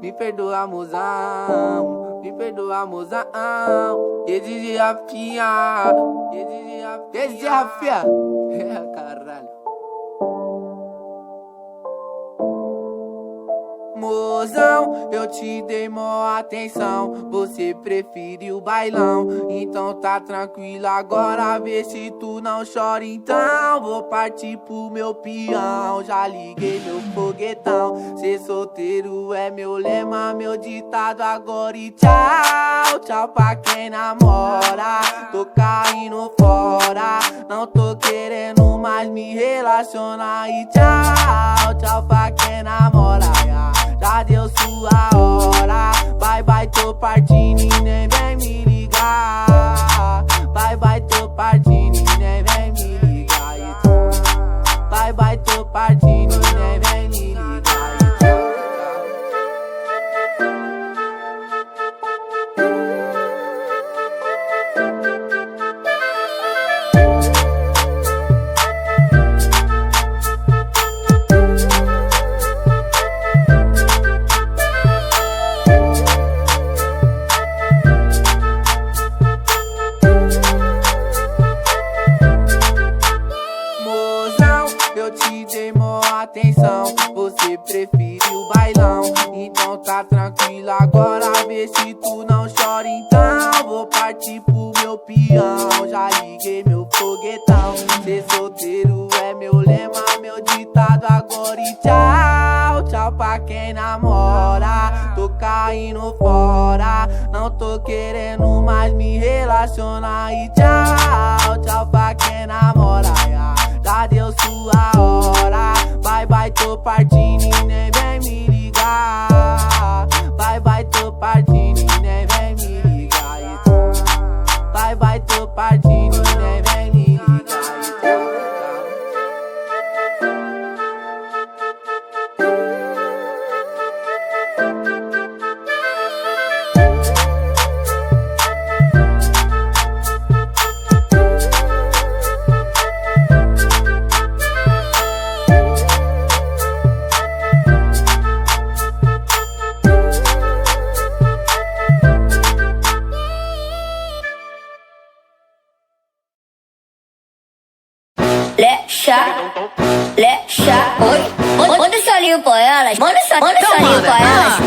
Me perdoa, mozão. Me perdoa, mozão. Exige Rafinha. Exige Rafinha. Caralho. Mozão, eu te dei mó atenção. Você preferiu bailão, então tá tranquilo agora. Vê se tu não chora então. Vou partir pro meu peão. Já liguei meu foguetão. Ser solteiro é meu lema, meu ditado agora. E tchau, tchau pra quem namora. Tô caindo fora, não tô querendo mais me relacionar. E tchau, tchau pra quem namora. Já deu sua hora. Bye bye, tô partindo e nem vem me ligar. Bye bye, tô partindo e nem vem me ligar. Bye bye, tô partindo e nem vem me ligar. Atenção, você preferiu bailão, então tá tranquilo agora. Vê se tu não chora então. Vou partir pro meu peão. Já liguei meu foguetão. Ser solteiro é meu lema, meu ditado agora. E tchau, tchau pra quem namora. Tô caindo fora, não tô querendo mais me relacionar. E tchau, tchau pra quem namora. Já deu sua hora. Bye bye, tô partindo e nem vem me ligar. Bye bye, tô partindo e nem vem me ligar. Bye bye, tô partindo e nem vem me ligar. Oi, manda esse olhinho pra elas, manda esse olhinho pra elas.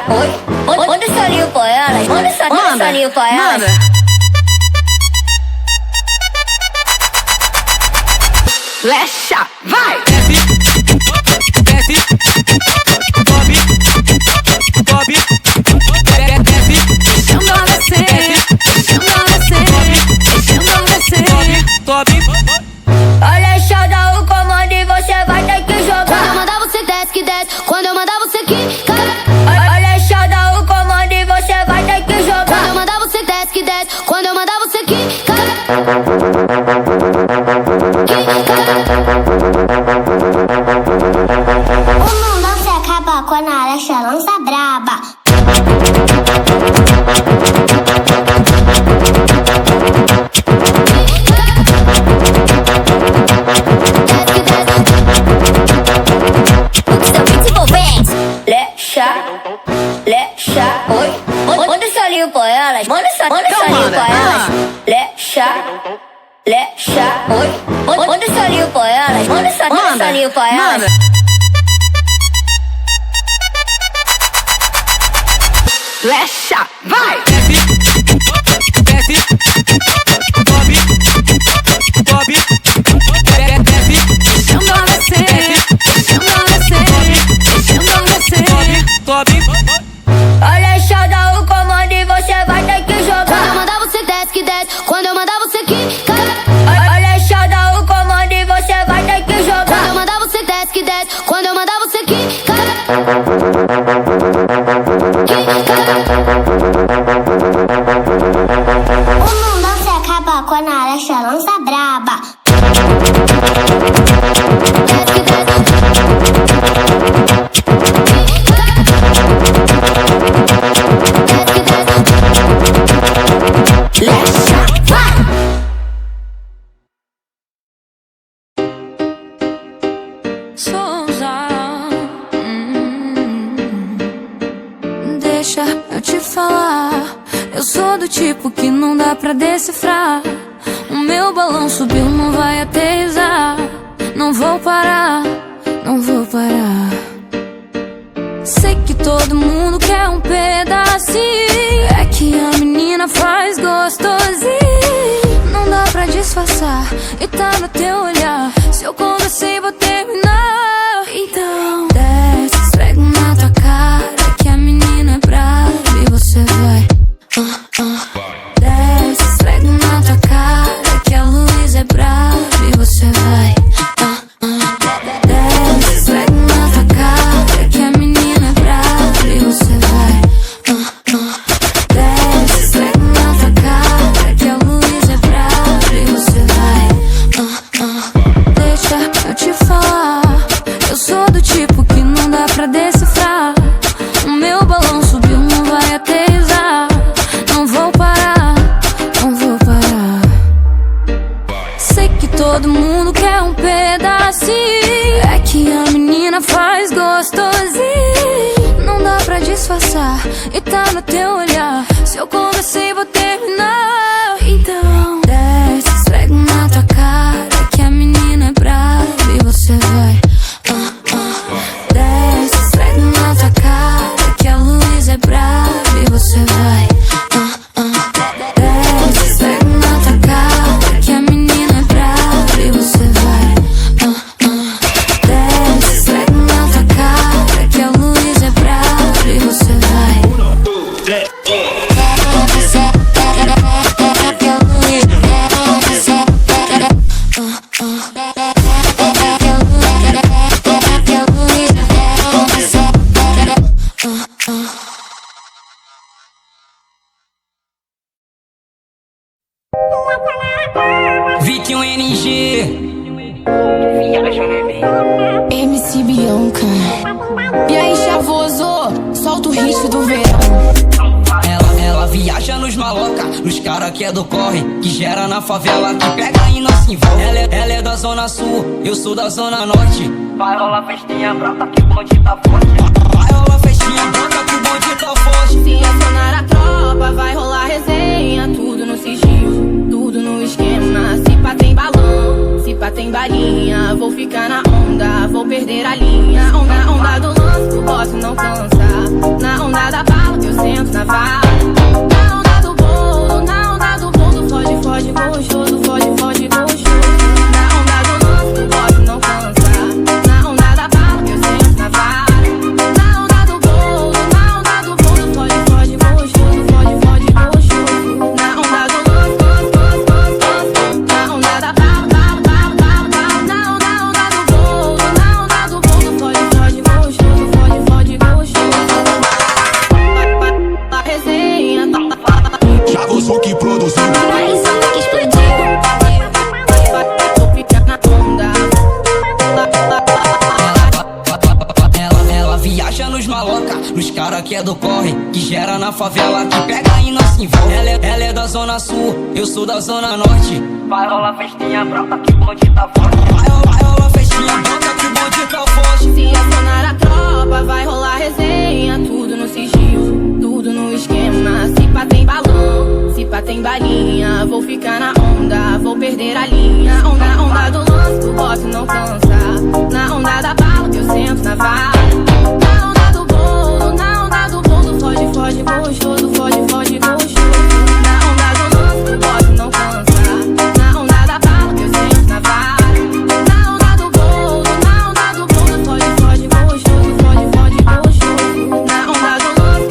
Oi, manda esse olhinho pra elas, manda esse olhinho pra elas. Lecha, vai! Desce, sobe, desce, Deixando ela descer, deixando ela descer, deixando ela descer. sobe. Olha, dá o comando e você vai ter que jogar. Quando eu mandar você desce que desce, quando eu mandar você quica. Olha, dá o comando e você vai ter que jogar. Quando eu mandar você desce que desce, quando eu mandar você quica. O mundão se acaba quando a Alexa lança braba. Oi, manda esse olhinho pra elas, manda esse olhinho pra elas. Oi, manda esse olhinho pra elas, manda esse olhinho pra elas. Lecha, vai! Desce, sobe, desce, Deixando ela descer, deixando ela descer, deixando ela descer. sobe. Olha, dá o comando e você vai ter que jogar. Quando eu mandar você desce que desce, quando eu mandar você quica. Olha, dá o comando e você vai ter que jogar. Quando eu mandar você desce que desce, quando eu mandar você quica. Deixa eu te falar, eu sou do tipo que não dá pra decifrar. O meu balão subiu, não vai aterrissar. Não vou parar, não vou parar. Sei que todo mundo quer um pedacinho. É que a menina faz gostosinho. Não dá pra disfarçar e tá no teu olhar. Se eu comecei, vou terminar. Então desce, esfrega na tua cara que a menina é brava e você vai. Desce, esfrega na tua cara que a Luísa é brava e você vai. Desce, esfrega na tua cara que a menina é brava e você vai. Desce, esfrega na tua cara que a Luísa é brava e você vai. Deixa eu te falar, eu sou do tipo que não dá pra decifrar. O meu balão subiu, não vai aterrissar. Não vou parar, não vou parar. Sei que todo mundo quer um pedacinho. É que a menina faz gostosinho. Não dá pra disfarçar e tá no teu olhar. Se eu comecei, vou terminar. Então desce, esfrega na tua cara que a menina é brava e você vai. Desce, esfrega na tua cara que a Luísa é brava e você vai. Desce, esfrega na tua cara que a menina é brava e você vai. Desce, esfrega na tua cara que a Luísa é brava e você vai. Vitinho NG. MC Bianca. E aí, chavoso, solta o hit do verão. Ela viaja nos maloca, nos cara que é do corre, que gera na favela, que pega e não se envolve. Ela é da zona sul, eu sou da zona norte. Vai rolar festinha brota que o bonde tá forte. Vai rolar festinha brota que o bonde tá forte. Se acionar a tropa, vai rolar resenha. Tudo no sigilo, tudo no esquema. Se pá tem balão, se pá tem balinha. Vou ficar na onda, vou perder a linha. Na onda do lance, o boss não cansa. Na onda da bala, eu sento na vala. Na onda do bolo, na onda do bolo. Foge, foge, gostoso, foge, foge, gostoso. Na onda do lance, o boss não cansa. Na onda da bala, eu sento na vala. Na onda do bolo, na onda do bolo. Foge, foge, gostoso, foge, foge, gostoso. Na onda do lance, na onda da bala, bala, bala, bala, bala. Na onda do bolo, na onda do bolo. Foge, foge, gostoso, foge, foge, gostoso. A resenha Já você que produziu. aí só que explodiu. Vou ficar na onda. Ela viaja nos maloca, nos cara que é do corre, que gera na favela, que pega e não se envolve. Ela é da zona sul, eu sou da zona norte. Vai rolar festinha brota que o bonde tá forte. Vai rolar festinha brota que o bonde tá forte. Se acionar a tropa, vai rolar resenha. Tudo no sigilo, tudo no esquema. Se pá tem balão, se pá tem balinha. Vou ficar na onda, vou perder a linha. Na onda do lance, o boss não cansa. Na onda da bala, eu sento na vala. Na onda do bolo, na onda do bolo. Foge, foge, gostoso, foge, foge, gostoso. Na onda do lance, o boss não cansa. Na onda da bala, eu sento na vala. Na onda do bolo, na onda do bolo. Foge, foge, gostoso, foge, foge, gostoso. Na onda do lance,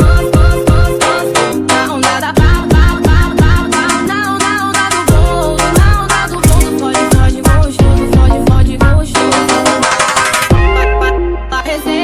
na onda da bala, bala, bala, bala, bala. Na onda do bolo, na onda do bolo. Foge, foge, gostoso, foge, foge, gostoso. A resenha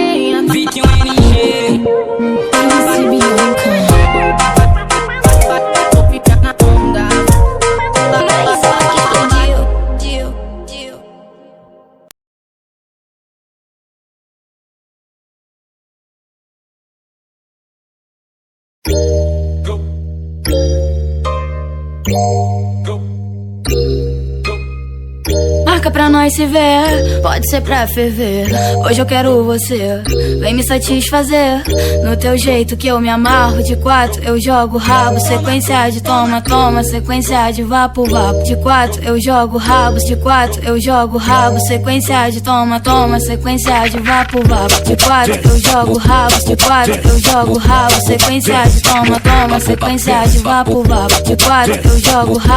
nós se ver, pode ser pra ferver. Hoje eu quero você, vem me satisfazer. No teu jeito que eu me amarro. De 4 eu jogo rabo, sequência de toma, toma, sequência de vapo, vapo. De 4 eu jogo rabo, de 4 eu jogo rabo, sequência de toma, toma, sequência de vapo, vapo. De 4 eu jogo rabo, de 4 eu jogo rabo, sequência de toma, toma, sequência de vapo, vapo. De 4 eu jogo rabo.